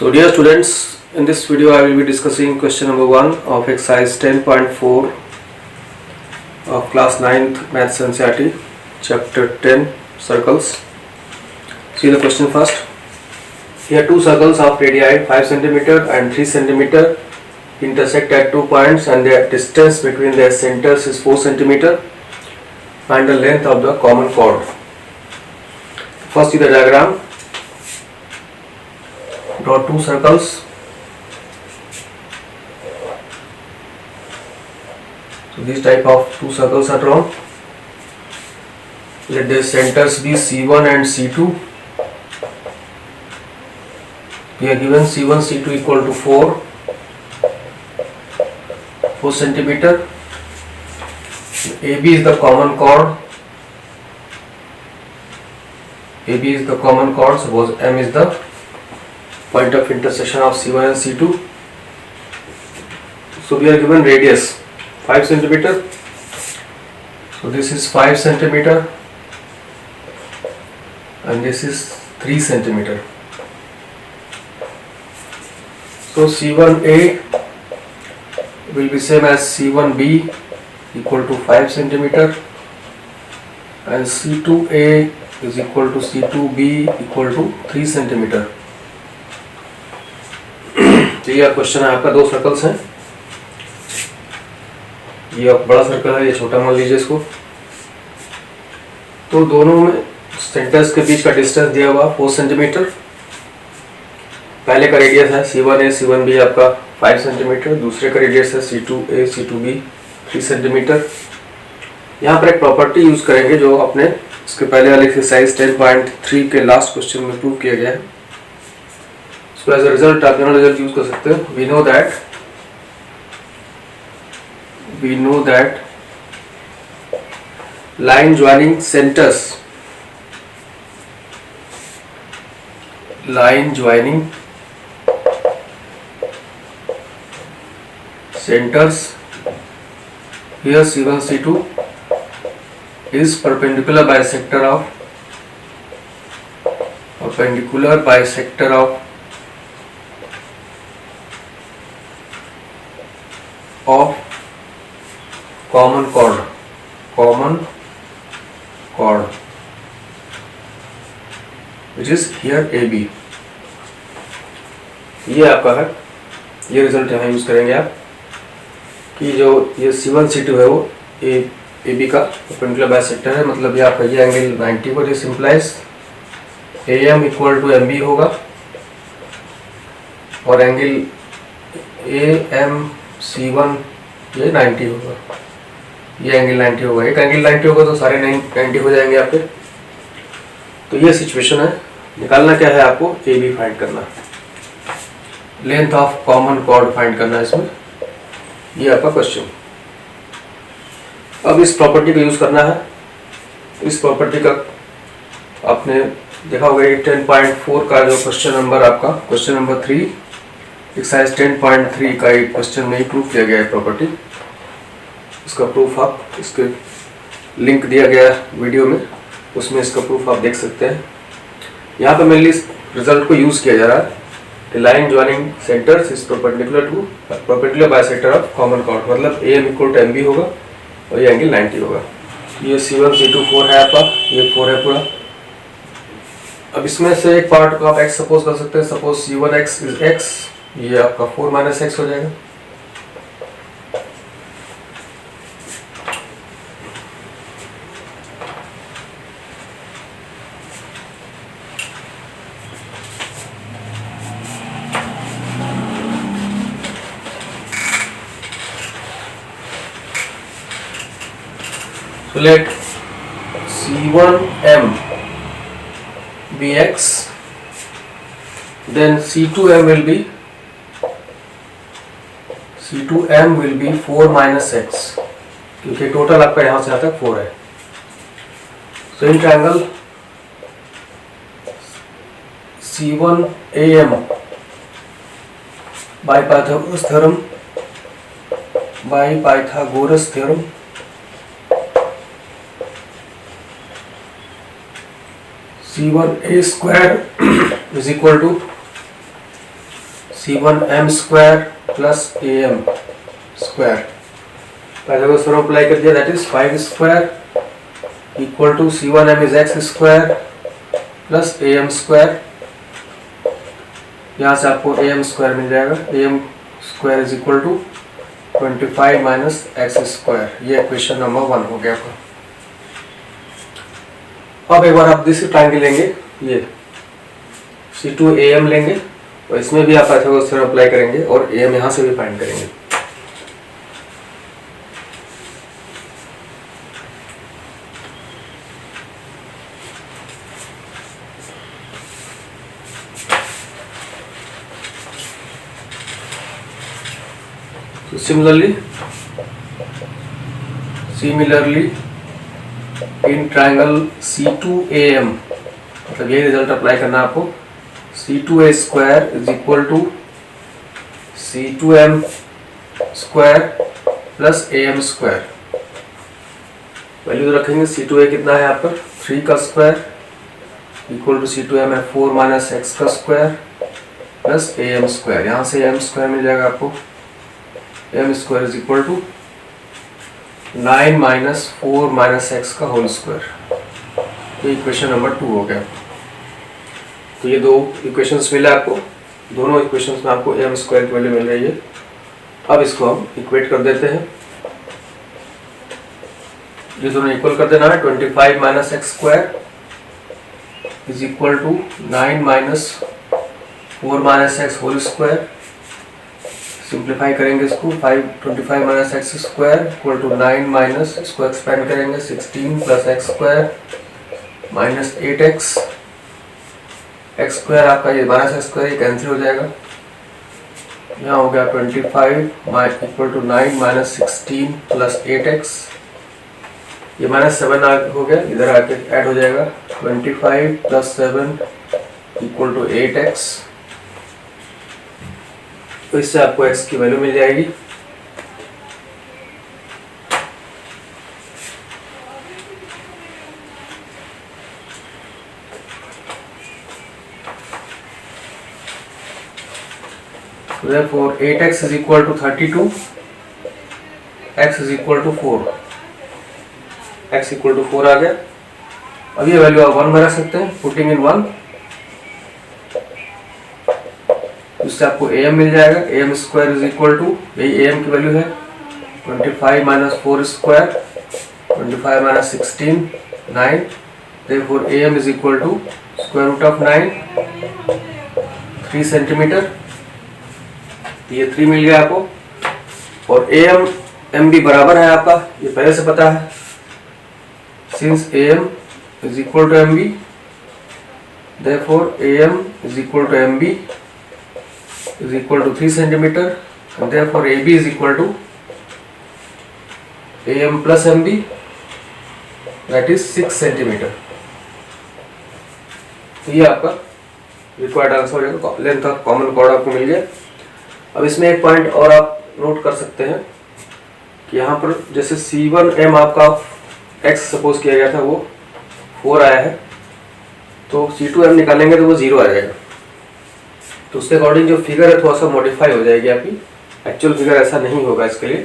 So dear students, in this video I will be discussing question number 1 of exercise 10.4 of class 9th Maths NCERT, chapter 10, circles. See the question first. Here two circles of radii 5 cm and 3 cm intersect at 2 points and their distance between their centers is 4 cm. Find the length of the common chord. First see the diagram. Draw two circles. So these type of two circles are drawn. Let their centers be C1 and C2. We are given C1, C2 equal to 4 centimeter. AB is the common chord. AB is the common chord. Suppose M is the point of intersection of C1 and C2. So we are given radius 5 centimeter. So this is 5 centimeter and this is 3 centimeter. So C1A will be same as C1B equal to 5 centimeter and C2A is equal to C2B equal to 3 centimeter. तो ये question है आपका, दो circles हैं, ये बड़ा circle है, ये छोटा मान लीजिए इसको। तो दोनों में सेंटर्स के बीच का डिस्टेंस दिया हुआ 4 सेंटीमीटर। पहले का रेडियस है C1A C1B आपका 5 सेंटीमीटर, दूसरे का रेडियस है C2A C2B 3 सेंटीमीटर। यहाँ पर एक प्रॉपर्टी यूज करेंगे जो अपने इसके पहले वाले एक्सरसाइज 10.3 के लास्ट क्वेश्चन में प्रूव किया गया है। So as a result आप दोनों रिजल्ट यूज कर सकते हो। We know that line joining centers here C1 C2 is perpendicular bisector of common chord which is here AB। ये आपका है, ये रिजल्ट यहाँ यूज करेंगे आप कि जो ये C1 C2 है वो AB का परपेंडिकुलर बाइसेक्टर है, मतलब ये आपका ये एंगल 90 पर this implies AM equal to MB होगा और एंगल AMC1 ये 90 होगा, ये एंगल 90 होगा, एक एंगल 90 होगा तो सारे 90 हो जाएंगे आपके। तो ये सिचुएशन है, निकालना क्या है आपको, AB फाइंड करना, length of common chord find करना है इसमें, ये आपका क्वेश्चन। अब इस प्रॉपर्टी का यूज करना है। इस प्रॉपर्टी का आपने देखा होगा, ये 10.4 का जो क्वेश्चन नंबर आपका क्वेश्चन नंबर 3 एक्सरसाइज 10.3 का एक क्वेश्चन में ही प्रूव किया गया है प्रॉपर्टी। इसका प्रूफ आप, इसके लिंक दिया गया वीडियो में, उसमें इसका प्रूफ आप देख सकते हैं। यहाँ पर मेनली इस रिजल्ट को यूज किया जा रहा है, line joining centres is perpendicular bisector of common chord, मतलब AM इक्वल टू MB होगा और ये एंगल 90 होगा। ये C1 C2 4 है आपका, ये 4 है पूरा। अब इसमें से एक पार्ट को आप x सपोज कर सकते हैं, सपोज C1x इज x, ये आपका 4 माइनस x हो जाएगा। So let C1m be x, then C2m will be 4 minus x, क्योंकि टोटल आपका यहाँ से यहाँ तक 4 है। So in triangle C1am by Pythagoras theorem C1a square is equal to C1m square plus am square, Pythagoras theorem apply कर दिया, that is 5 square equal to C1m is x square plus am square. यहाँ से आपको am square मिल जाएगा, am square is equal to 25 minus x square. ये equation number 1 हो गया आपका। अब एक बार आप दूसरी ट्रायंगल लेंगे, ये C2am लेंगे और इसमें भी आप पाइथागोरस थ्योरम अप्लाई करेंगे और am यहाँ से भी फाइंड करेंगे। तो सिमिलरली इन ट्रायंगल C2am, मतलब ये रिजल्ट अप्लाई करना है आपको। C2a square is equal to C2m square plus am square. Value रखेंगे, C2a कितना है आपका 3 का स्क्वायर इक्वल टू C2m है 4 माइनस एक्स का स्क्वायर प्लस am स्क्वायर। यहाँ से am स्क्वायर मिल जाएगा आपको, m square is equal to 9 minus 4 minus x का होल स्क्वायर। तो इक्वेशन नंबर 2 हो गया। तो ये दो इक्वेशंस मिले आपको, दोनों इक्वेशंस में आपको m स्क्वायर की वैल्यू मिल रही है। अब इसको हम इक्वेट कर देते हैं, ये दोनों इक्वल कर देना है। 25 minus x square is equal to 9 minus 4 minus x whole square. Simplify करेंगे इसको, 25 minus x square equal to 9 minus, इसको एक्सपेंड करेंगे 16 plus x square minus 8x। X square आपका ये माइनस एक्स स्क्वायर ये कैंसिल हो जाएगा। यहाँ हो गया 25 equal to 9 minus 16 plus 8x, ये माइनस 7 हो गया, इधर आके ऐड हो जाएगा 25 प्लस 7 इक्वल टू 8x। तो इससे आपको x की वैल्यू मिल जाएगी। Therefore 8x is equal to 32, x is equal to 4, x equal to 4 आ गया। अब ये वैल्यू आप 1 में रख सकते हैं, पुटिंग इन 1, इससे आपको am मिल जाएगा। am square is equal to, यही am की वैल्यू है 25 minus 4 square, 25 minus 16 9, therefore am is equal to square root of 9 3 centimetre. ये 3 मिल गया आपको। और am mb बराबर है आपका, ये पहले से पता है, since am is equal to mb, therefore am is equal to mb is equal to 3 centimeter, and therefore AB is equal to AM plus MB, that is 6 centimeter। तो ये आपका रिक्वायर्ड आंसर हो जाएगा, लेंथ ऑफ कॉमन कॉर्ड आपको मिल गया। अब इसमें एक पॉइंट और आप नोट कर सकते हैं कि यहाँ पर जैसे C1m आपका x सपोज किया गया था वो 4 आया है, तो C2m निकालेंगे तो वो 0 आ जाएगा। तो उसके अकॉर्डिंग जो फिगर है थोड़ा सा मॉडिफाई हो जाएगी आपकी, एक्चुअल फिगर ऐसा नहीं होगा इसके लिए।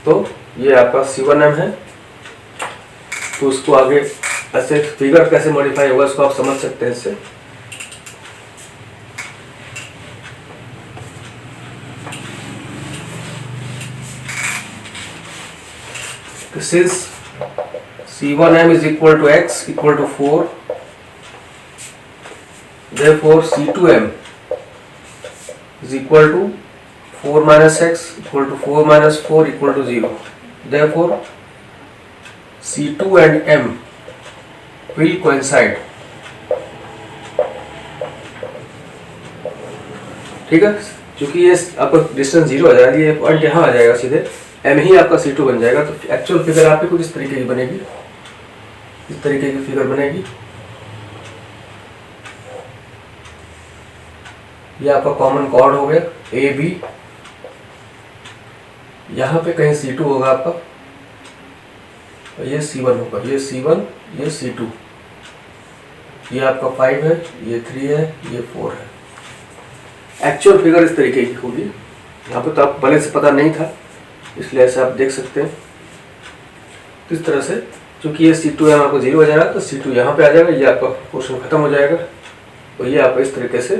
तो ये आपका C1m है, तो उसको आगे ऐसे फिगर कैसे मॉडिफाई होगा इसको आप समझ सकते हैं इससे। This is C1m is equal to x equal to 4, therefore C2m is equal to 4 minus x equal to 4 minus 4 equal to 0. Therefore C2 and m will coincide. ठीक है, क्योंकि ये आपका डिस्टेंस 0 आ जाएगा, ये पॉइंट यहाँ आ जाएगा सीधे, m ही आपका C2 बन जाएगा। तो एक्चुअल फिगर आपकी कुछ इस तरीके की बनेगी, इस तरीके की फिगर बनेगी। ये आपका कॉमन कॉर्ड हो गया ए बी, यहाँ पे कहीं C2 होगा आपका, ये C1 होगा, ये C1 ये C2, ये आपका 5 है, ये 3 है, ये 4 है। एक्चुअल फिगर इस तरीके की होगी। यहाँ पे तो आप भले से पता नहीं था, इसलिए ऐसे आप देख सकते हैं। तो इस तरह से चूँकि ये C2M आपको 0 हो जाएगा तो C2 यहाँ पे आ जाएगा, ये आपका पोर्शन खत्म हो जाएगा। और ये आपका इस तरीके से,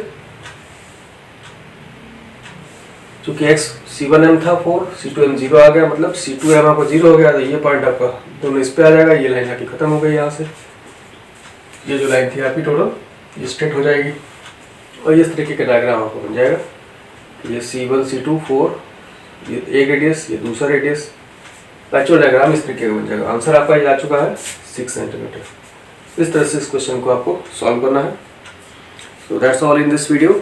चूँकि x C1M था 4, C2M 0 आ गया, मतलब C2M आपका 0 हो गया, तो ये पॉइंट आपका दोनों इस पे आ जाएगा। ये लाइन आपकी खत्म हो गई यहाँ से, ये जो लाइन थी आपकी टोटल ये स्ट्रेट हो जाएगी। और इस तरीके का डायग्राम आपको बन जाएगा। ये C1 C2 4, ये एक रेडियस, ये दूसरा रेडियस, एक्चुअल डायग्राम इस तरीके का बन जाएगा। आंसर आपका ये आ चुका है 6 सेंटीमीटर। इस तरह से इस क्वेश्चन को आपको सॉल्व करना है। So that's all in this video.